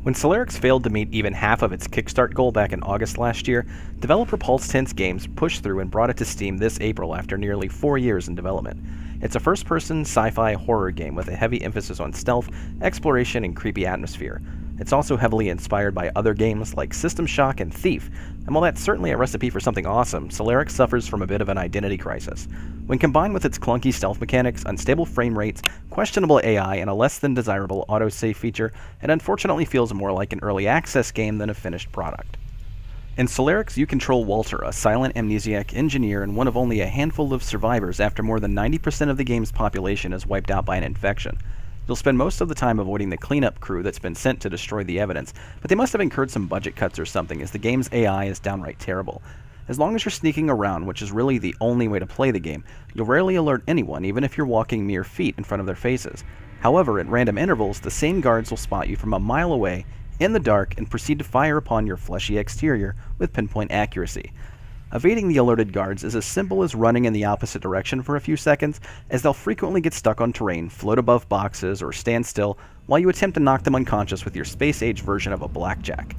When Solarix failed to meet even half of its Kickstart goal back in August last year, developer Pulse Tense Games pushed through and brought it to Steam this April after nearly 4 years in development. It's a first-person sci-fi horror game with a heavy emphasis on stealth, exploration, and creepy atmosphere. It's also heavily inspired by other games like System Shock and Thief, and while that's certainly a recipe for something awesome, Solarix suffers from a bit of an identity crisis. When combined with its clunky stealth mechanics, unstable frame rates, questionable AI, and a less than desirable autosave feature, it unfortunately feels more like an early access game than a finished product. In Solarix, you control Walter, a silent amnesiac engineer and one of only a handful of survivors after more than 90% of the game's population is wiped out by an infection. You'll spend most of the time avoiding the cleanup crew that's been sent to destroy the evidence, but they must have incurred some budget cuts or something, as the game's AI is downright terrible. As long as you're sneaking around, which is really the only way to play the game, you'll rarely alert anyone, even if you're walking mere feet in front of their faces. However, at random intervals, the same guards will spot you from a mile away, in the dark, and proceed to fire upon your fleshy exterior with pinpoint accuracy. Evading the alerted guards is as simple as running in the opposite direction for a few seconds, as they'll frequently get stuck on terrain, float above boxes, or stand still while you attempt to knock them unconscious with your space-age version of a blackjack.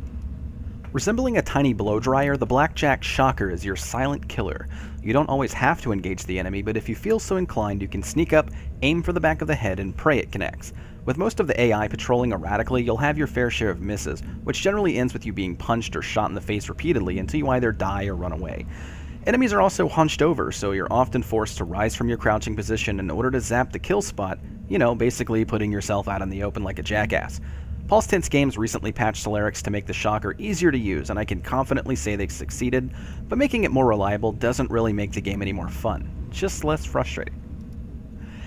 Resembling a tiny blow-dryer, the Blackjack Shocker is your silent killer. You don't always have to engage the enemy, but if you feel so inclined, you can sneak up, aim for the back of the head, and pray it connects. With most of the AI patrolling erratically, you'll have your fair share of misses, which generally ends with you being punched or shot in the face repeatedly until you either die or run away. Enemies are also hunched over, so you're often forced to rise from your crouching position in order to zap the kill spot, basically putting yourself out in the open like a jackass. Pulse Tense Games recently patched Solarix to make the Shocker easier to use, and I can confidently say they've succeeded, but making it more reliable doesn't really make the game any more fun, just less frustrating.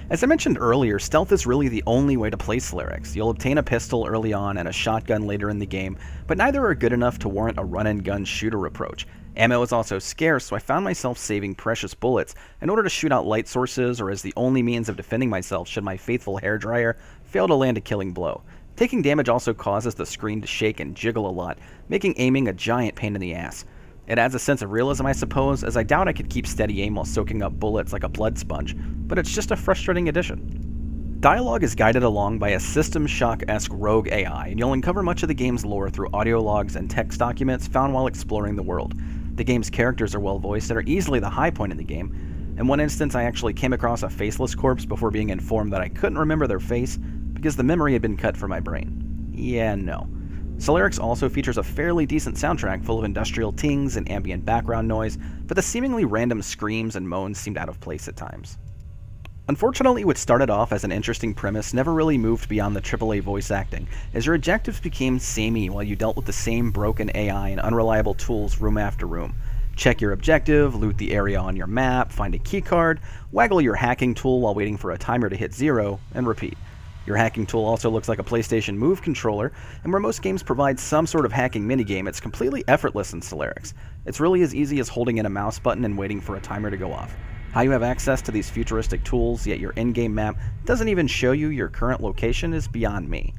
As I mentioned earlier, stealth is really the only way to play Solarix. You'll obtain a pistol early on and a shotgun later in the game, but neither are good enough to warrant a run-and-gun shooter approach. Ammo is also scarce, so I found myself saving precious bullets in order to shoot out light sources or as the only means of defending myself should my faithful hairdryer fail to land a killing blow. Taking damage also causes the screen to shake and jiggle a lot, making aiming a giant pain in the ass. It adds a sense of realism, I suppose, as I doubt I could keep steady aim while soaking up bullets like a blood sponge, but it's just a frustrating addition. Dialogue is guided along by a System Shock-esque rogue AI, and you'll uncover much of the game's lore through audio logs and text documents found while exploring the world. The game's characters are well voiced and are easily the high point in the game. In one instance, I actually came across a faceless corpse before being informed that I couldn't remember their face because the memory had been cut from my brain. Yeah, no. Solarix also features a fairly decent soundtrack full of industrial tings and ambient background noise, but the seemingly random screams and moans seemed out of place at times. Unfortunately, what started off as an interesting premise never really moved beyond the AAA voice acting, as your objectives became samey while you dealt with the same broken AI and unreliable tools room after room. Check your objective, loot the area on your map, find a keycard, waggle your hacking tool while waiting for a timer to hit 0, and repeat. Your hacking tool also looks like a PlayStation Move controller, and where most games provide some sort of hacking minigame, it's completely effortless in Solarix. It's really as easy as holding in a mouse button and waiting for a timer to go off. How you have access to these futuristic tools, yet your in-game map doesn't even show you your current location, is beyond me.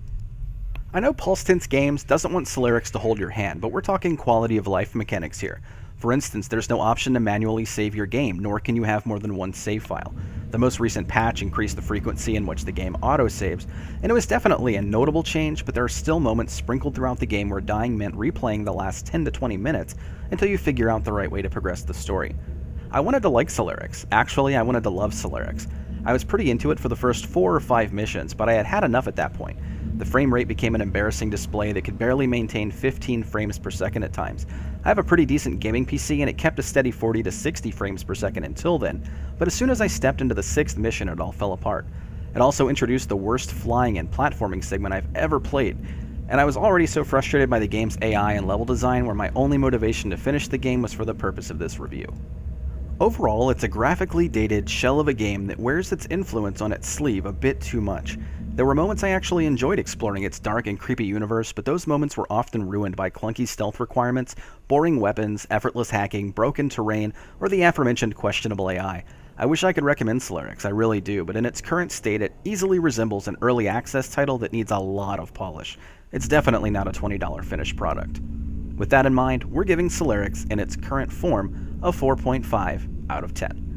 I know Pulse Tense Games doesn't want Solarix to hold your hand, but we're talking quality of life mechanics here. For instance, there's no option to manually save your game, nor can you have more than one save file. The most recent patch increased the frequency in which the game autosaves, and it was definitely a notable change, but there are still moments sprinkled throughout the game where dying meant replaying the last 10 to 20 minutes until you figure out the right way to progress the story. I wanted to like Solarix. Actually, I wanted to love Solarix. I was pretty into it for the first 4 or 5 missions, but I had had enough at that point. The frame rate became an embarrassing display that could barely maintain 15 frames per second at times. I have a pretty decent gaming PC and it kept a steady 40 to 60 frames per second until then, but as soon as I stepped into the 6th mission it all fell apart. It also introduced the worst flying and platforming segment I've ever played, and I was already so frustrated by the game's AI and level design where my only motivation to finish the game was for the purpose of this review. Overall, it's a graphically dated shell of a game that wears its influence on its sleeve a bit too much. There were moments I actually enjoyed exploring its dark and creepy universe, but those moments were often ruined by clunky stealth requirements, boring weapons, effortless hacking, broken terrain, or the aforementioned questionable AI. I wish I could recommend Solarix, I really do, but in its current state it easily resembles an early access title that needs a lot of polish. It's definitely not a $20 finished product. With that in mind, we're giving Solarix in its current form a 4.5 out of 10.